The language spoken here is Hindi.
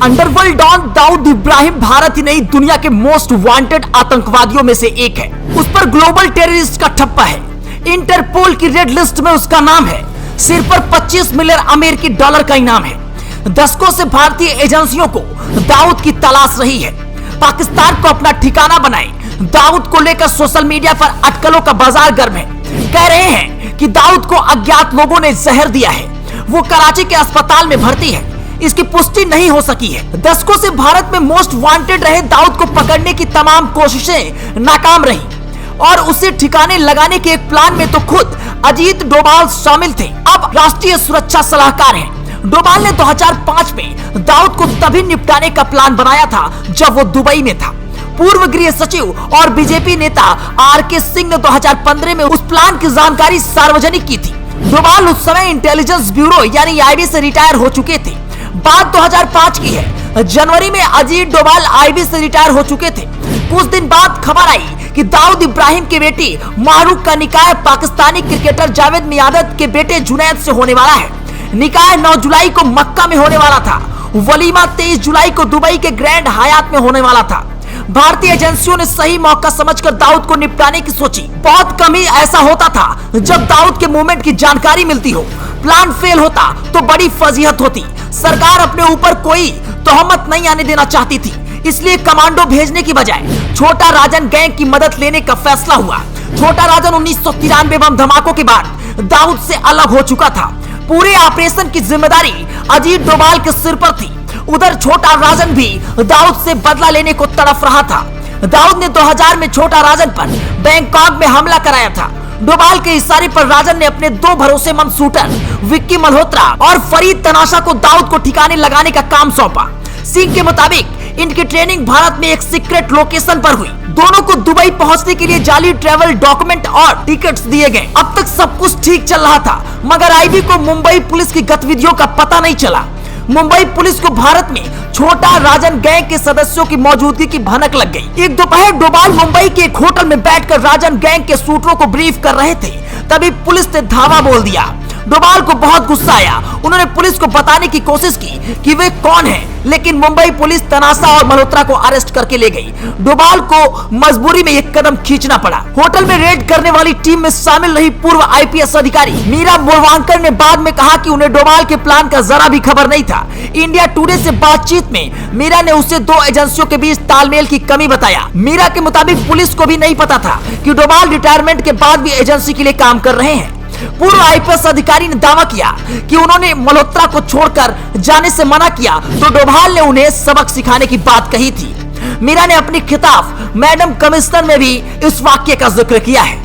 अंडरवर्ल्ड डॉन दाऊद इब्राहिम भारत ही नहीं दुनिया के मोस्ट वांटेड आतंकवादियों में से एक है। उस पर ग्लोबल टेररिस्ट का ठप्पा है। इंटरपोल की रेड लिस्ट में उसका नाम है। सिर पर 25 मिलियन अमेरिकी डॉलर का इनाम है। दशकों से भारतीय एजेंसियों को दाऊद की तलाश रही है। पाकिस्तान को अपना ठिकाना बनाए। दाऊद को लेकर सोशल मीडिया पर अटकलों का बाजार गर्म है। कह रहे हैं कि दाऊद को अज्ञात लोगों ने जहर दिया है। वो कराची के अस्पताल में भर्ती है। इसकी पुष्टि नहीं हो सकी है। दशकों से भारत में मोस्ट वांटेड रहे दाऊद को पकड़ने की तमाम कोशिशें नाकाम रही और उसे ठिकाने लगाने के एक प्लान में तो खुद अजीत डोभाल शामिल थे। अब राष्ट्रीय सुरक्षा सलाहकार हैं। डोभाल ने 2005 में दाऊद को तभी निपटाने का प्लान बनाया था जब वो दुबई में था। पूर्व गृह सचिव और बीजेपी नेता आर.के. सिंह ने 2015 में उस प्लान की जानकारी सार्वजनिक की थी। डोभाल उस समय इंटेलिजेंस ब्यूरो यानी आईबी से रिटायर हो चुके थे। बात 2005 की है। जनवरी में अजीत डोभाल आईबी से रिटायर हो चुके थे। कुछ दिन बाद खबर आई कि दाऊद इब्राहिम की बेटी मारूक का निकाह पाकिस्तानी क्रिकेटर जावेद मियादत के बेटे जुनैद से होने वाला है। निकाह 9 जुलाई को मक्का में होने वाला था। वलीमा 23 जुलाई को दुबई के ग्रैंड हयात में होने वाला था। भारतीय एजेंसियों ने सही मौका समझकर दाऊद को निपटाने की सोची। बहुत कम ही ऐसा होता था जब दाऊद के मूवमेंट की जानकारी मिलती हो। प्लान फेल होता तो बड़ी फजीहत होती। सरकार अपने ऊपर कोई तोहमत नहीं आने देना चाहती थी, इसलिए कमांडो भेजने की बजाय छोटा राजन गैंग की मदद लेने का फैसला हुआ। छोटा राजन 1993 बम धमाकों के बाद दाऊद से अलग हो चुका था। पूरे ऑपरेशन की जिम्मेदारी अजीत डोभाल के सिर पर थी। उधर छोटा राजन भी दाऊद से बदला लेने को तड़फ रहा था। दाऊद ने 2000 में छोटा राजन पर बैंकॉक में हमला कराया था। डोभाल के इशारे पर राजन ने अपने 2 भरोसेमंद शूटर विक्की मल्होत्रा और फरीद तनाशा को दाऊद को ठिकाने लगाने का काम सौंपा। सिंह के मुताबिक इनकी ट्रेनिंग भारत में एक सीक्रेट लोकेशन पर हुई। दोनों को दुबई पहुंचने के लिए जाली ट्रैवल डॉक्यूमेंट और टिकट्स दिए गए। अब तक सब कुछ ठीक चल रहा था, मगर आईबी को मुंबई पुलिस की गतिविधियों का पता नहीं चला। मुंबई पुलिस को भारत में छोटा राजन गैंग के सदस्यों की मौजूदगी की भनक लग गई। एक दोपहर डोभाल मुंबई के एक होटल में बैठकर राजन गैंग के शूटरों को ब्रीफ कर रहे थे, तभी पुलिस ने धावा बोल दिया। डोभाल को बहुत गुस्सा आया। उन्होंने पुलिस को बताने की कोशिश की कि वे कौन हैं, लेकिन मुंबई पुलिस तनाशा और मल्होत्रा को अरेस्ट करके ले गई। डोभाल को मजबूरी में एक कदम खींचना पड़ा। होटल में रेड करने वाली टीम में शामिल रही पूर्व आईपीएस अधिकारी मीरा मोरवांकर ने बाद में कहा कि उन्हें डोभाल के प्लान का जरा भी खबर नहीं था। इंडिया टुडे से बातचीत में मीरा ने उसे 2 एजेंसियों के बीच तालमेल की कमी बताया। मीरा के मुताबिक पुलिस को भी नहीं पता था कि डोभाल रिटायरमेंट के बाद भी एजेंसी के लिए काम कर रहे हैं। पूर्व आईपीएस अधिकारी ने दावा किया कि उन्होंने मल्होत्रा को छोड़कर जाने से मना किया तो डोभाल ने उन्हें सबक सिखाने की बात कही थी। मीरा ने अपनी खिताब मैडम कमिश्नर में भी इस वाक्य का जिक्र किया है।